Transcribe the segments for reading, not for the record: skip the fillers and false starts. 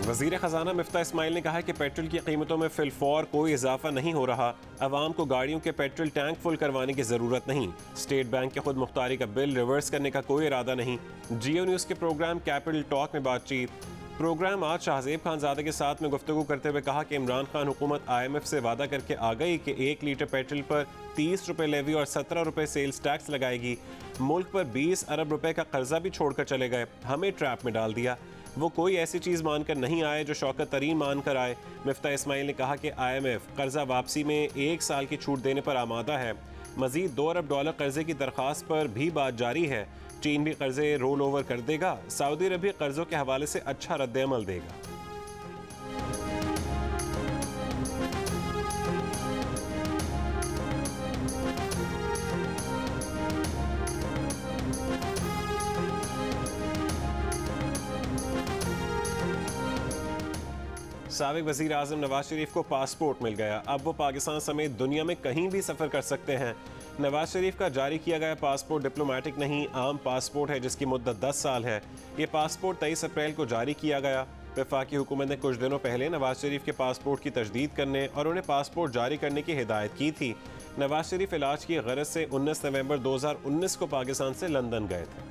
वज़ीर ख़जाना मिफ्ता इस्माइल ने कहा कि पेट्रोल की कीमतों में फिलफौर कोई इजाफा नहीं हो रहा। अवाम को गाड़ियों के पेट्रोल टैंक फुल करवाने की ज़रूरत नहीं। स्टेट बैंक के खुद मुख्तारी का बिल रिवर्स करने का कोई इरादा नहीं। जियो न्यूज़ के प्रोग्राम कैपिटल टॉक में बातचीत। प्रोग्राम आज शाहजेब खानजादे के साथ में गुफ्तगू करते हुए कहा कि इमरान खान हुकूमत IMF से वादा करके आ गई कि 1 लीटर पेट्रोल पर 30 रुपये लेवी और 17 रुपये सेल्स टैक्स लगाएगी। मुल्क पर 20 अरब रुपए का कर्जा भी छोड़कर चले गए, हमें ट्रैप में डाल दिया। वो कोई ऐसी चीज़ मानकर नहीं आए जो शौकत तरीन मानकर आए। मिफ्ता इस्माइल ने कहा कि IMF कर्जा वापसी में 1 साल की छूट देने पर आमादा है। मजीद $2 अरब कर्जे की दरख्वास्त पर भी बात जारी है। चीन भी कर्जे रोल ओवर कर देगा। सऊदी अरब भी कर्जों के हवाले से अच्छा रद्द-ए-अमल देगा। साबिक वज़ीर आज़म नवाज शरीफ को पासपोर्ट मिल गया। अब वो पाकिस्तान समेत दुनिया में कहीं भी सफ़र कर सकते हैं। नवाज शरीफ का जारी किया गया पासपोर्ट डिप्लोमेटिक नहीं, आम पासपोर्ट है जिसकी मुद्दत 10 साल है। ये पासपोर्ट 23 अप्रैल को जारी किया गया। वफाकी हुकूमत ने कुछ दिनों पहले नवाज शरीफ के पासपोर्ट की तजदीद करने और उन्हें पासपोर्ट जारी करने की हिदायत की थी। नवाज शरीफ इलाज की गरज से 19 नवंबर 2019 को पाकिस्तान से लंदन गए थे।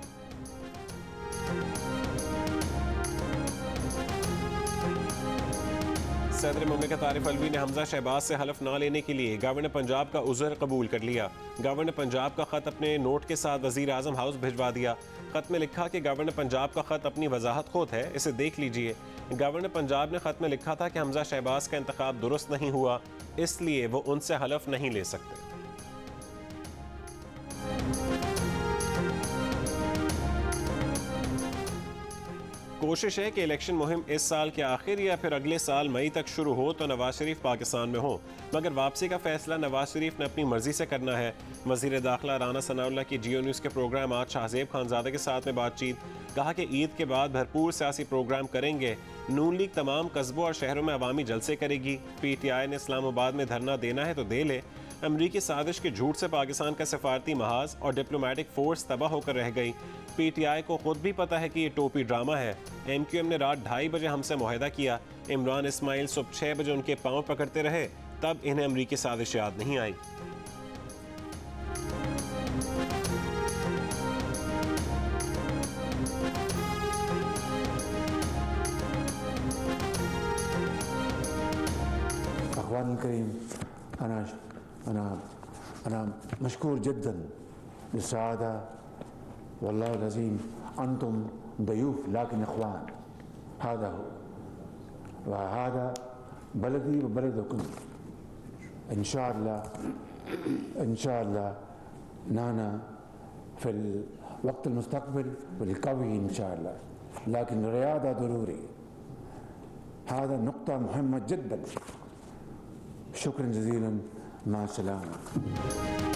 सदर मुमलिकत आरिफ अलवी ने हमजा शहबाज से हलफ ना लेने के लिए गवर्नर पंजाब का उज़्र कबूल कर लिया। गवर्नर पंजाब का खत अपने नोट के साथ वज़ीर आज़म हाउस भिजवा दिया। खत में लिखा कि गवर्नर पंजाब का खत अपनी वजाहत खुद है, इसे देख लीजिए। गवर्नर पंजाब ने खत में लिखा था कि हमजा शहबाज का इंतखाब दुरुस्त नहीं हुआ, इसलिए वो उनसे हलफ नहीं ले सकते। कोशिश है कि इलेक्शन मुहिम इस साल के आखिर या फिर अगले साल मई तक शुरू हो तो नवाज शरीफ पाकिस्तान में हो, मगर वापसी का फैसला नवाज शरीफ ने अपनी मर्जी से करना है। वज़ीर दाखिला राना सनाउल्लाह की जियो न्यूज़ के प्रोग्राम आज शाहजेब खानजादे के साथ में बातचीत। कहा कि ईद के बाद भरपूर सियासी प्रोग्राम करेंगे। नून लीग तमाम कस्बों और शहरों में अवामी जलसे करेगी। PTI ने इस्लामाबाद में धरना देना है तो दे ले। अमरीकी साजिश के झूठ से पाकिस्तान का सफारती महाज और डिप्लोमेटिक फोर्स तबाह होकर रह गई। PTI को खुद भी पता है कि ये टोपी ड्रामा है। MQM ने रात 2:30 बजे हमसे मुआहदा किया। इमरान इस्माइल सुबह 6 बजे उनके पांव पकड़ते रहे, तब इन्हें अमरीकी साजिश याद नहीं आई। अख़वान करीम, अना मशकूर जद्दन बिस्सादा वल्लाहुल अज़ीम अंतुम दयूफ लाकिन अख़वान हादा हो व हादा बलदी व बलदकुम इंशाअल्लाह नाना फिल वक्त मुस्तक़बिल वलिक़वी इंशाअल्लाह लाकिन रियादा ज़रूरी हादा नुक्ता मुहम्मद जद्दन शुक्रन जज़ीलन मासलाम।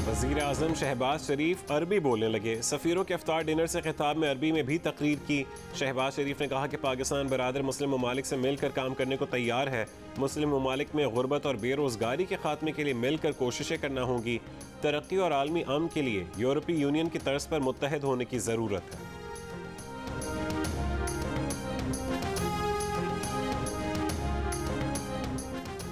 वज़ीर आज़म शहबाज शरीफ अरबी बोलने लगे। सफ़ीरों के इफ्तार डिनर से खिताब में अरबी में भी तकरीर की। शहबाज शरीफ ने कहा कि पाकिस्तान बरादर मुस्लिम ममालिक से मिलकर काम करने को तैयार है। मुस्लिम ममालिक में गुर्बत और बेरोज़गारी के खात्मे के लिए मिलकर कोशिशें करना होंगी। तरक्की और आलमी अमन के लिए यूरोपीय यूनियन की तर्ज पर मुत्तहद होने की ज़रूरत है।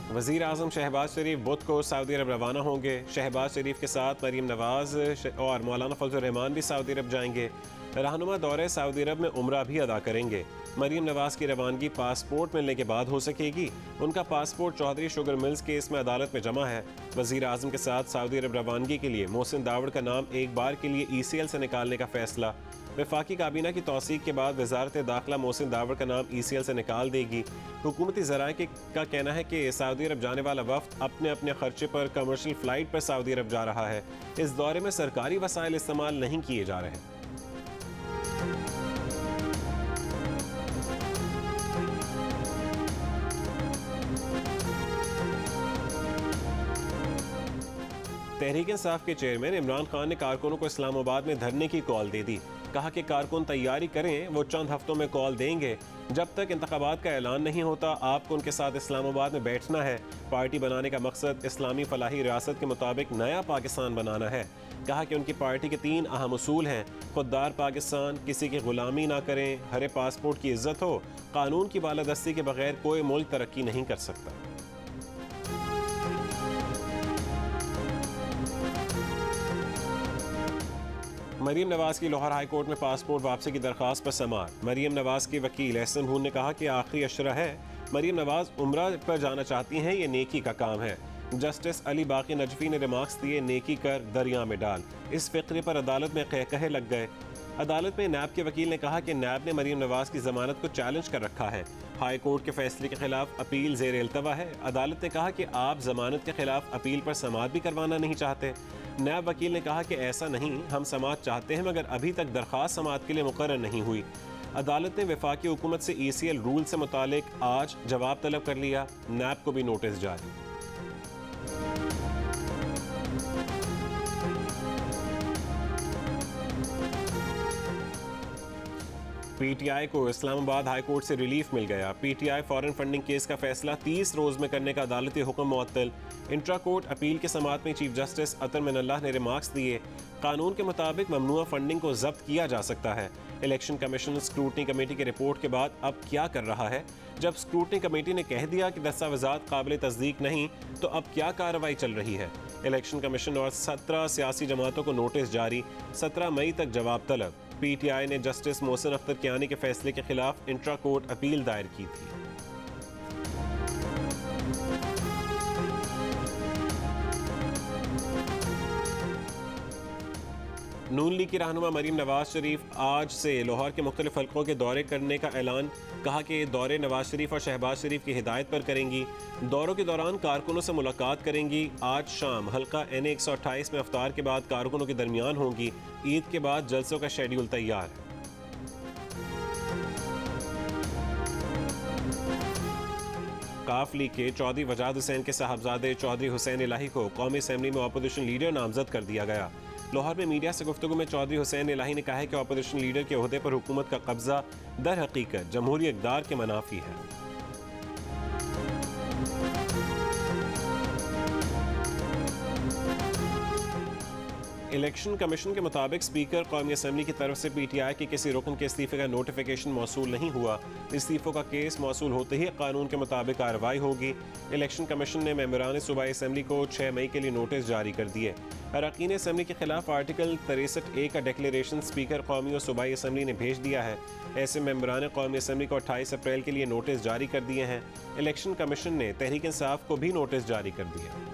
वज़ीर आज़म शहबाज शरीफ बुध को सऊदी अरब रवाना होंगे। शहबाज शरीफ के साथ मरीम नवाज और मौलाना फजल रहमान भी सऊदी अरब जाएंगे। रहनुमा दौरे सऊदी अरब में उम्रा भी अदा करेंगे। मरीम नवाज की रवानगी पासपोर्ट मिलने के बाद हो सकेगी। उनका passport Chaudhary sugar mills case में अदालत में जमा है। वज़ीर आज़म के साथ सऊदी अरब रवानगी के लिए मोहसिन दावड़ का नाम एक बार के लिए ECL से निकालने का फैसला। वफाकी काबीना की तौसीक के बाद वज़ारत दाखिला मोहसिन दावड़ का नाम ECL से निकाल देगी। हुकूमती ज़राए का कहना है कि सऊदी अरब जाने वाला वफ़द अपने अपने खर्चे पर कमर्शियल फ़्लाइट पर सऊदी अरब जा रहा है। इस दौरे में सरकारी वसाइल इस्तेमाल नहीं किए जा रहे। तहरीक इंसाफ के चेयरमैन इमरान खान ने कारकुनों को इस्लामाबाद में धरने की कॉल दे दी। कहा कि कारकुन तैयारी करें, वो चंद हफ्तों में कॉल देंगे। जब तक इंतखाबात का ऐलान नहीं होता आपको उनके साथ इस्लामाबाद में बैठना है। पार्टी बनाने का मकसद इस्लामी फलाही रियासत के मुताबिक नया पाकिस्तान बनाना है। कहा कि उनकी पार्टी के 3 अहम उसूल हैं: खुददार पाकिस्तान, किसी की गुलामी ना करें, हरे पासपोर्ट की इज्जत हो, कानून की बालादस्ती के बगैर कोई मुल्क तरक्की नहीं कर सकता। मरीम नवाज की लाहौर हाई कोर्ट में पासपोर्ट वापसी की दरख्वास्त पर समाअत। मरीम नवाज के वकील एहसन भून ने कहा कि आखिरी अशरा है, मरीम नवाज उम्रा पर जाना चाहती हैं, ये नेकी का काम है। जस्टिस अली बाकी नजफी ने रिमार्क्स दिए, नेकी कर दरिया में डाल। इस फिक्रे पर अदालत में कहकहे लग गए। अदालत में नैब के वकील ने कहा कि नैब ने मरीम नवाज की जमानत को चैलेंज कर रखा है। हाई कोर्ट के फैसले के खिलाफ अपील ज़ेर इल्तवा है। अदालत ने कहा कि आप जमानत के खिलाफ अपील पर समाअत भी करवाना नहीं चाहते। नैब वकील ने कहा कि ऐसा नहीं, हम समाअत चाहते हैं मगर अभी तक दरख्वास्त समाअत के लिए मुकर्रर नहीं हुई। अदालत ने वफाकी हुकूमत से ECL रूल से मुतालिक आज जवाब तलब कर लिया। नैब को भी नोटिस जारी। PTI को इस्लामाबाद हाई कोर्ट से रिलीफ मिल गया। PTI फॉरेन फंडिंग केस का फैसला 30 रोज में करने का अदालती हुक्म मुअत्तल। इंट्रा कोर्ट अपील के समाअत में चीफ जस्टिस अतर मिनल्लाह ने रिमार्क्स दिए, कानून के मुताबिक ममनुआ फंडिंग को जब्त किया जा सकता है। इलेक्शन कमीशन स्क्रूटनी कमेटी की रिपोर्ट के बाद अब क्या कर रहा है? जब स्क्रूटनी कमेटी ने कह दिया कि दस्तावेजात काबिल तस्दीक नहीं, तो अब क्या कार्रवाई चल रही है? इलेक्शन कमीशन और 17 सियासी जमातों को नोटिस जारी, 17 मई तक जवाब तलब। PTI ने जस्टिस मोहसिन अख्तर कियानी के फैसले के खिलाफ इंट्रा कोर्ट अपील दायर की थी। नून लीग की रहनुमा मरीम नवाज शरीफ आज से लाहौर के मुख्तलिफ हल्कों के दौरे करने का ऐलान। कहा कि दौरे नवाज शरीफ और शहबाज शरीफ की हिदायत पर करेंगी। दौरों के दौरान कारकुनों से मुलाकात करेंगी। आज शाम हल्का NA 128 में अफ्तार के बाद कारकुनों के दरमियान होंगी। ईद के बाद जलसों का शेड्यूल तैयार है। काफ लीग के चौधरी वजाद हुसैन के साहबजादे चौधरी हुसैन इलाही को कौमी असेंबली में अपोजिशन लीडर नामजद कर दिया गया। लाहौर में मीडिया से गुफ्तगू में चौधरी हुसैन इलाही ने कहा है कि अपोजिशन लीडर के ओहदे पर हुकूमत का कब्जा दर हकीकत जमहूरी इक़्तिदार के मनाफी है। इलेक्शन कमीशन के मुताबिक स्पीकर कौमी असेंबली की तरफ से PTI के किसी रुकन के इस्तीफे का नोटिफिकेशन मौसूल नहीं हुआ। इस्तीफों का केस मौसूल होते ही कानून के मुताबिक कार्रवाई होगी। इलेक्शन कमीशन ने मेंबरान सूबाई असेंबली को 6 मई के लिए नोटिस जारी कर दिए। अरकान असेंबली के खिलाफ आर्टिकल 63A का डिक्लेरेशन स्पीकर कौमी और सूबाई असेंबली ने भेज दिया है। ऐसे मेंबरान कौमी असेंबली को 28 अप्रैल के लिए नोटिस जारी कर दिए हैं। इलेक्शन कमीशन ने तहरीक इंसाफ को भी नोटिस जारी कर दिया।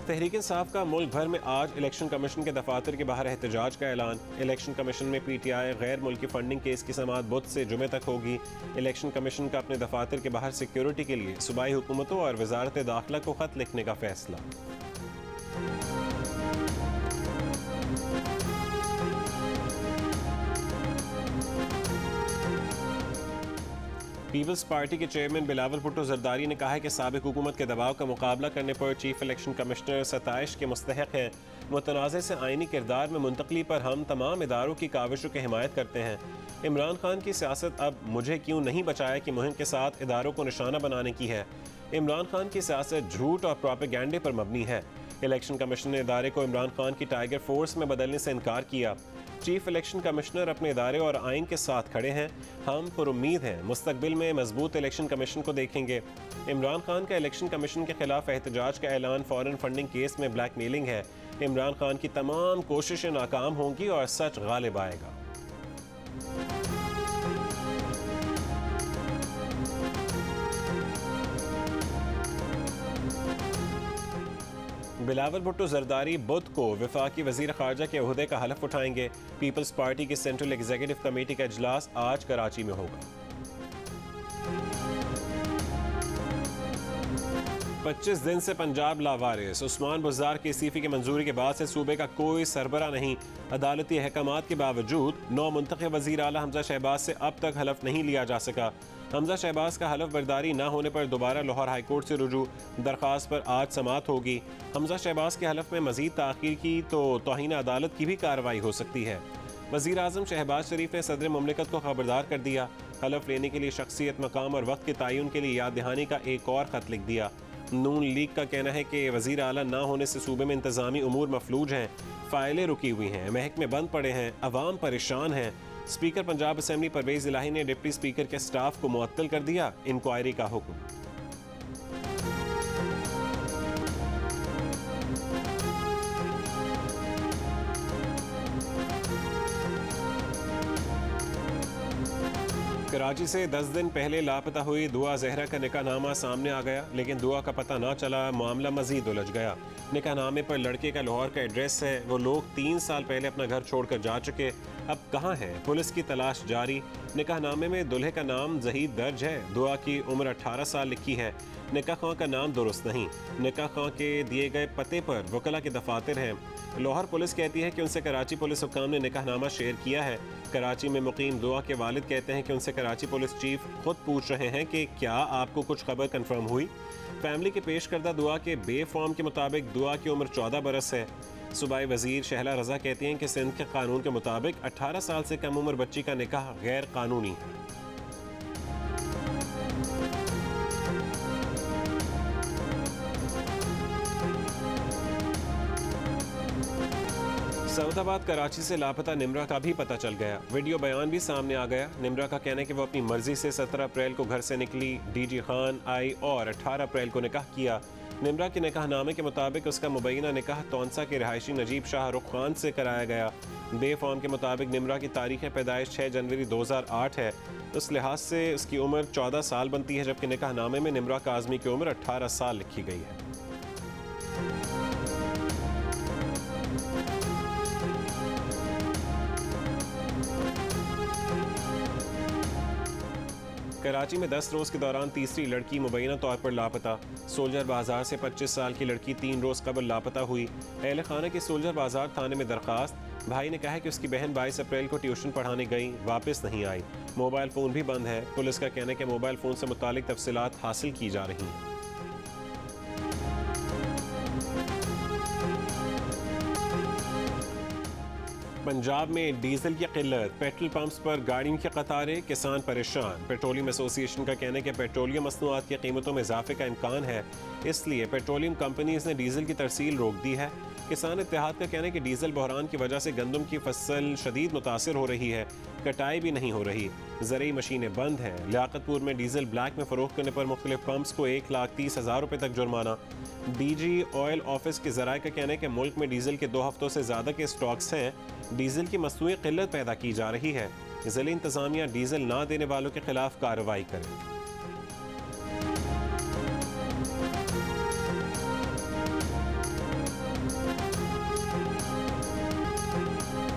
तहरीक इंसाफ का मुल्क भर में आज इलेक्शन कमीशन के दफातर के बाहर एहतजाज का ऐलान। इलेक्शन कमीशन में PTI गैर मुल्की फंडिंग केस की समाअत बुध से जुमे तक होगी। इलेक्शन कमीशन का अपने दफातर के बाहर सिक्योरिटी के लिए सूबाई हुकूमतों और वजारत दाखिला को खत लिखने का फैसला। पीपल्स पार्टी के चेयरमैन बिलावल भुट्टो जरदारी ने कहा है कि साबिक हुकूमत के दबाव का मुकाबला करने पर चीफ इलेक्शन कमिश्नर सताइश के मुस्तहक हैं। मुतनाज़े से आइनी किरदार में मुंतकली पर हम तमाम इदारों की काविशों की हिमायत करते हैं। इमरान खान की सियासत अब मुझे क्यों नहीं बचाया कि मुहिम के साथ इदारों को निशाना बनाने की है। इमरान खान की सियासत झूठ और प्रोपेगेंडे पर मबनी है। इलेक्शन कमीशन ने इदारे को इमरान खान की टाइगर फोर्स में बदलने से इनकार किया। चीफ इलेक्शन कमिश्नर अपने इदारे और आइन के साथ खड़े हैं। हम पुरुम्मीद हैं मुस्तकबिल में मजबूत इलेक्शन कमीशन को देखेंगे। इमरान खान का इलेक्शन कमीशन के खिलाफ एहतजाज का ऐलान फॉरेन फंडिंग केस में ब्लैकमेलिंग है। इमरान खान की तमाम कोशिशें नाकाम होंगी और सच गालिब आएगा। बिलावल भुट्टो जरदारी बुध को वफाकी वजीर खारजा के ओहदे का हलफ उठाएंगे। पीपल्स पार्टी की सेंट्रल एग्जीक्यूटिव कमेटी का इजलास आज कराची में होगा। 25 दिन से पंजाब लावारिस। उस्मान बुज़दार के इस्तीफे की मंजूरी के बाद से सूबे का कोई सरबरा नहीं। अदालती अहकामात के बावजूद 9 मुंतखब वज़ीर आला हमजा शहबाज से अब तक हलफ नहीं लिया जा सका। हमजा शहबाज का हलफ बर्दारी न होने पर दोबारा लाहौर हाईकोर्ट से रुजू, दरख्वास्त पर आज समाअत होगी। हमजा शहबाज के हलफ में मजीद ताख़ीर की तो तौहीन अदालत की भी कार्रवाई हो सकती है। वज़ीर आज़म शहबाज शरीफ ने सदर मुमलिकत को खबरदार कर दिया। हलफ लेने के लिए शख्सियत, मकाम और वक्त के तयन के लिए याद दहानी का एक और ख़त लिख दिया। नून लीग का कहना है कि वज़ीर आला ना होने से सूबे में इंतज़ामी उमूर मफलूज हैं, फ़ाइलें रुकी हुई हैं, महकमे बंद पड़े हैं, अवाम परेशान हैं। स्पीकर पंजाब असम्बली परवेज़ इलाही ने डिप्टी स्पीकर के स्टाफ को मुअत्तल कर दिया, इंक्वायरी का हुक्म। कराची से 10 दिन पहले लापता हुई दुआ जहरा का निकाहनामा सामने आ गया, लेकिन दुआ का पता ना चला, मामला मजीद उलझ गया। निकाहनामे पर लड़के का लाहौर का एड्रेस है, वो लोग 3 साल पहले अपना घर छोड़कर जा चुके, अब कहाँ हैं? पुलिस की तलाश जारी। निकाहनामे में दुल्हे का नाम जहीद दर्ज है, दुआ की उम्र 18 साल लिखी है। निकाह खां का नाम दुरुस्त नहीं, निकाह खां के दिए गए पते पर वकला के दफातर हैं। लाहौर पुलिस कहती है कि उनसे कराची पुलिस हुक्काम ने निकाहनामा शेयर किया है। कराची में मुकीम दुआ के वालिद कहते हैं कि उनसे कराची पुलिस चीफ खुद पूछ रहे हैं कि क्या आपको कुछ खबर कंफर्म हुई। फैमिली के पेश करदा दुआ के बे फॉर्म के मुताबिक दुआ की उम्र 14 बरस है। सूबाई वजीर शहला रजा कहती हैं कि सिंध के कानून के मुताबिक 18 साल से कम उम्र बच्ची का निकाह गैर कानूनी है। सऊदाबाद कराची से लापता निमरा का भी पता चल गया, वीडियो बयान भी सामने आ गया। निमरा का कहना है कि वो अपनी मर्जी से 17 अप्रैल को घर से निकली, डीजी खान आई और 18 अप्रैल को निकाह किया। निमरा के निकाहनामे के मुताबिक उसका मुबैना निकाह तौंसा के रिहायशी नजीब शाह रुख खान से कराया गया। बे फॉर्म के मुताबिक निमरा की तारीख पैदाइश 6 जनवरी 2008 है, उस लिहाज से उसकी उम्र 14 साल बनती है, जबकि निकाहनामे में निमरा काज़मी की उम्र 18 साल लिखी गई है। कराची में 10 रोज़ के दौरान तीसरी लड़की मुबैना तौर पर लापता। सोल्जर बाजार से 25 साल की लड़की 3 रोज़ कबल लापता हुई। अहल खाना की सोल्जर बाजार थाने में दरखास्त। भाई ने कहा है कि उसकी बहन 22 अप्रैल को ट्यूशन पढ़ाने गई, वापस नहीं आई। मोबाइल फ़ोन भी बंद है। पुलिस का कहना है कि मोबाइल फ़ोन से मुतालिक तफसीलात हासिल की जा रही हैं। पंजाब में डीजल की किल्लत, पेट्रोल पंप्स पर गाड़ियों की कतारें, किसान परेशान। पेट्रोलियम एसोसिएशन का कहना है कि पेट्रोलियम मसनूआत की कीमतों में इजाफे का इम्कान है, इसलिए पेट्रोलियम कंपनीज ने डीजल की तरसील रोक दी है। किसान इत्तेहाद का कहना है कि डीजल बहरान की वजह से गंदम की फसल शदीद मुतासर हो रही है, कटाई भी नहीं हो रही, ज़रूरी मशीनें बंद हैं। लियाकतपुर में डीजल ब्लैक में फ़रोख्त करने पर मुख्तलिफ पंप्स को 1,30,000 रुपये तक जुर्माना। डीजी ऑयल ऑफिस के ज़राए का कहना है कि मुल्क में डीजल के 2 हफ्तों से ज़्यादा के स्टॉक्स हैं, डीजल की मसनूई किल्लत पैदा की जा रही है। ज़िला इंतज़ामिया डीजल ना देने वालों के खिलाफ कार्रवाई करे।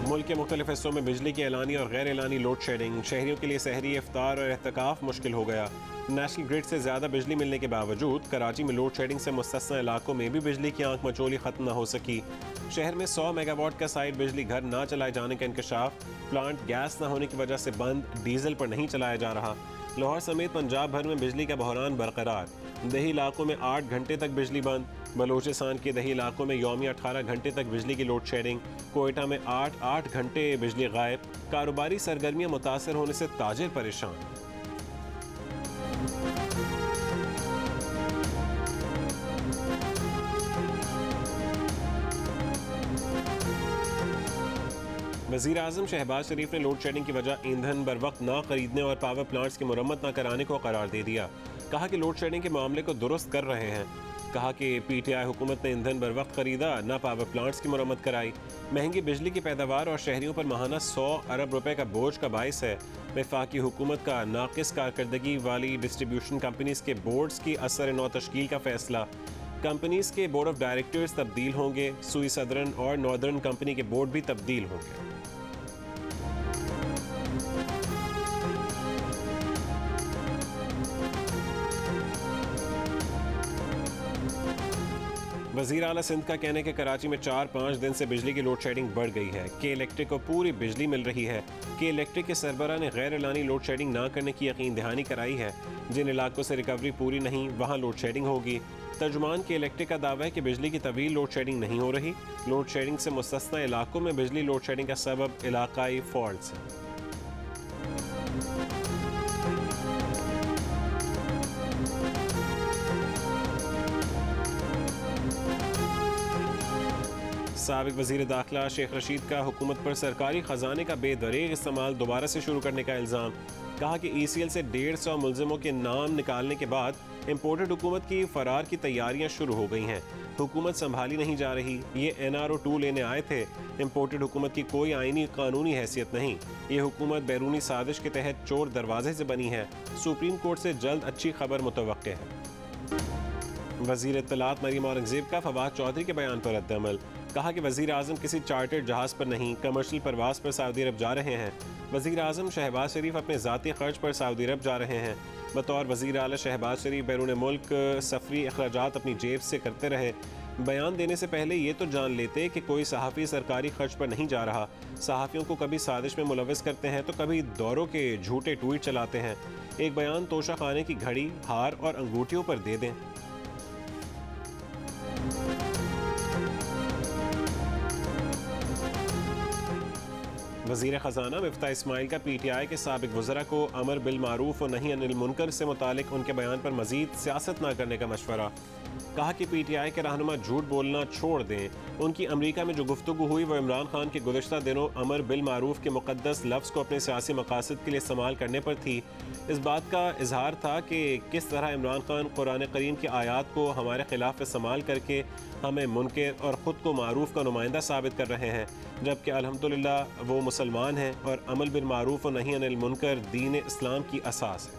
मुल्क के मुख्तलिफ हिस्सों में बिजली की एलानी और गैर एलानी लोड शेडिंग, शहरियों के लिए सहरी, इफ्तार और एहतिकाफ मुश्किल हो गया। नेशनल ग्रिड से ज़्यादा बिजली मिलने के बावजूद कराची में लोड शेडिंग से मुस्तस्ना इलाकों में भी बिजली की आंख मचोली ख़त्म न हो सकी। शहर में 100 मेगावाट का साइड बिजली घर ना चलाए जाने का इंकशाफ, प्लांट गैस न होने की वजह से बंद, डीजल पर नहीं चलाया जा रहा। लाहौर समेत पंजाब भर में बिजली का बहरान बरकरार, दही इलाकों में 8 घंटे तक बिजली बंद। बलोचिस्तान के दही इलाकों में यौमिया 18 घंटे तक बिजली की लोड शेडिंग। कोयटा में 8 घंटे बिजली गायब। कारोबारी सरगर्मियां मुतासर होने से ताजिर परेशान। वज़ीर आज़म शहबाज शरीफ ने लोड शेडिंग की वजह ईंधन बर वक्त ना खरीदने और पावर प्लांट्स की मुरम्मत न कराने को करार दे दिया। कहा कि लोड शेडिंग के मामले को दुरुस्त कर रहे हैं। कहा कि PTI हुकूमत ने ईंधन बर वक्त खरीदा, ना पावर प्लांट्स की मुरम्मत कराई। महंगी बिजली की पैदावार और शहरियों पर माहाना 100 अरब रुपए का बोझ का बाइस है। वफाकी हुकूमत का नाकिस कारकर्दगी वाली डिस्ट्रीब्यूशन कंपनीज के बोर्ड्स की असर नौ तश्कील का फैसला। कंपनीज के बोर्ड ऑफ डायरेक्टर्स तब्दील होंगे। सुई सदर्न और नॉर्दर्न कंपनी के बोर्ड भी तब्दील होंगे। वज़ीर आला सिंध का कहना है कि कराची में 4-5 दिन से बिजली की लोड शेडिंग बढ़ गई है। के इलेक्ट्रिक को पूरी बिजली मिल रही है। के इलेक्ट्रिक के सरबराह ने गैर एलानी लोड शेडिंग ना करने की यकीन दहानी कराई है। जिन इलाकों से रिकवरी पूरी नहीं वहाँ लोड शेडिंग होगी। तर्जुमान के इलेक्ट्रिक का दावा है कि बिजली की तवील लोड शेडिंग नहीं हो रही। लोड शेडिंग से मुस्तस्ना इलाकों में बिजली लोड शेडिंग का सबब इलाकाई फॉल्ट्स है। साबिक वज़ीर दाखिला शेख रशीद का हुकूमत पर सरकारी ख़जाने का बेदरीग इस्तेमाल दोबारा से शुरू करने का इल्ज़ाम। कहा कि ECL से 150 मुलज़िमों के नाम निकालने के बाद इम्पोर्टेड हुकूमत की फ़रार की तैयारियां शुरू हो गई हैं। हुकूमत संभाली नहीं जा रही। ये NRO 2 लेने आए थे। इम्पोर्टेड हुकूमत की कोई आइनी कानूनी हैसियत नहीं। ये हुकूमत बैरूनी साजिश के तहत चोर दरवाजे से बनी है। सुप्रीम कोर्ट से जल्द अच्छी खबर मुतवक्के है। वज़ीर इत्तलात मरीम औरंगज़ेब का फवाद चौधरी के बयान पर रद्द-ए-अमल। कहा कि वज़ीर आज़म किसी चार्टर्ड जहाज़ पर नहीं कमर्शियल परवाज़ पर सऊदी अरब जा रहे हैं। वज़ीर आज़म शहबाज शरीफ अपने ज़ाती ख़र्च पर सऊदी अरब जा रहे हैं। बतौर वज़ीर आला शहबाज शरीफ बैरून मुल्क सफरी अखराजात अपनी जेब से करते रहे। बयान देने से पहले ये तो जान लेते कि कोई सहाफ़ी सरकारी खर्च पर नहीं जा रहा। सहाफ़ियों को कभी साजिश में मुलविस करते हैं तो कभी दौरों के झूठे ट्वीट चलाते हैं। एक बयान तोशा खाने की घड़ी, हार और अंगूठियों पर दे दें। वज़ीर ख़जाना मिफ्ता इस्माइल का PTI के साबिक वज़रा को अमर बिल मारूफ और नही अनिल मुनकर से मुतालिक उनके बयान पर मज़ीद सियासत न करने का मशवरा। कहा कि PTI के रहनुमा झूठ बोलना छोड़ दें। उनकी अमरीका में जो गुफ्तगू हुई वो इमरान खान के गुज़िश्ता दिनों अमर बिल मारूफ के मुक़द्दस लफ्ज़ को अपने सियासी मकासद के लिए इस्तेमाल करने पर थी। इस बात का इजहार था कि किस तरह इमरान खान कुरान करीम की आयात को हमारे खिलाफ इस्तेमाल करके हमें मुनकर और ख़ुद को मारूफ का नुमाइंदा साबित कर रहे हैं, जबकि अल्हम्दुलिल्लाह वो मुसलमान हैं और अमल बिल मारूफ और नही अनिल मुनकर दीन इस्लाम की असास है।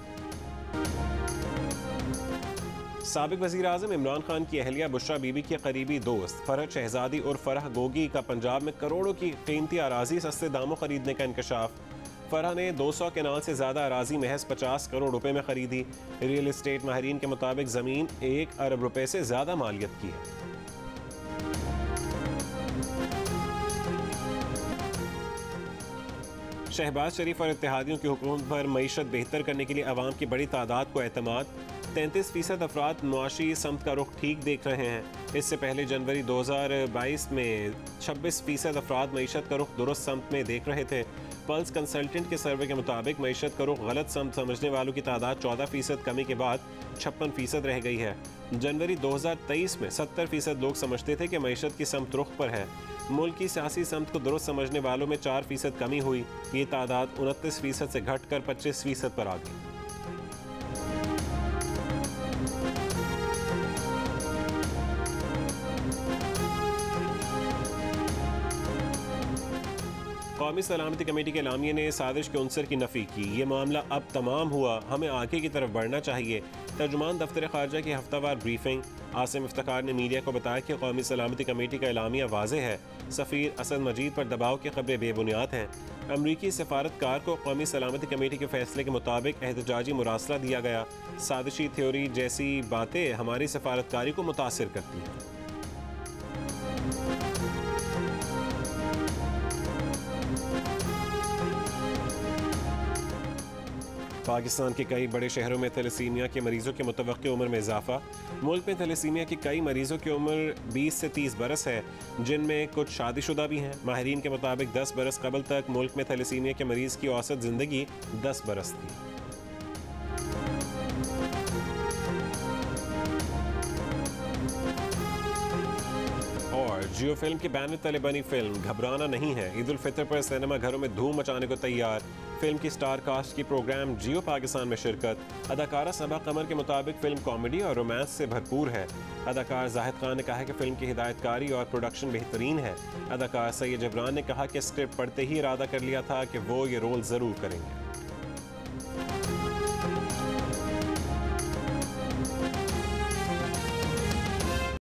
साबिक वज़ीर आज़म इमरान खान की अहलिया बुशरा बीबी के करीबी दोस्त फरहत शहजादी और फरह गोगी का पंजाब में करोड़ों की कीमती अराजी सस्ते दामों खरीदने का इंकशाफ। फरह ने 200 केनाल से ज़्यादा अराजी महज 50 करोड़ रुपए में खरीदी। रियल इस्टेट माहिरीन के मुताबिक ज़मीन 1 अरब रुपए से ज़्यादा मालियत की है। शहबाज शरीफ और इत्तेहादियों की हुकूमत पर मईशत बेहतर करने के लिए अवाम की बड़ी तादाद को एतमाद। 33% अफराद मुआशी समत का रुख ठीक देख रहे हैं। इससे पहले जनवरी 2022 में 26% अफराद मईशत का रुख दुरुस्त समत में देख रहे थे। पल्स कंसल्टेंट के सर्वे के मुताबिक मईशत का रुख गलत समत समझने वालों की तादाद 14% कमी के बाद 56% रह गई है। जनवरी 2023 में 70% लोग समझते थे कि मईशत की समत रुख पर है। मुल्क की सियासी समत को दुरुस्त समझने वालों में 4% कमी हुई। ये तादाद 29% से घटकर 25% पर आ गई। कौमी सलामती कमेटी के एलामिया ने साजिश के उनसर की नफ़ी की। ये मामला अब तमाम हुआ, हमें आगे की तरफ बढ़ना चाहिए। तर्जुमान दफ्तर ख़ारजा की हफ्तावार ब्रीफिंग। आसिम इफ्तिखार ने मीडिया को बताया कि कौमी सलामती कमेटी का एलामिया वाज़ेह है। सफ़ीर असद मजीद पर दबाव की खबरें बेबुनियाद हैं। अमरीकी सफारतकार को कौमी सलामती कमेटी के फैसले के मुताबिक एहतजाजी मुरासला दिया गया। साजिशी थ्योरी जैसी बातें हमारी सफारतकारी को मुतासिर करती हैं। पाकिस्तान के कई बड़े शहरों में थैलेसीमिया के मरीजों की मुतवक्की उम्र में इजाफा। मुल्क में थैलेसीमिया की कई मरीजों की उम्र 20 से 30 बरस है, जिनमें कुछ शादीशुदा भी हैं। माहिरीन के मुताबिक 10 बरस कबल तक मुल्क में थैलेसीमिया के मरीज की औसत ज़िंदगी 10 बरस थी। और जियो फिल्म के बैनर तले बनी फिल्म घबराना नहीं है ईद उल फितर पर सिनेमा घरों में धूम मचाने को तैयार। फिल्म की स्टार कास्ट की प्रोग्राम जियो पाकिस्तान में शिरकत। अदाकारा सबा कमर के मुताबिक फिल्म कॉमेडी और रोमांस से भरपूर है। अदाकार जाहिद खान ने कहा है कि फिल्म की हिदायतकारी और प्रोडक्शन बेहतरीन है। अदाकार सैयद जबरान ने कहा कि स्क्रिप्ट पढ़ते ही इरादा कर लिया था कि वो ये रोल ज़रूर करेंगे।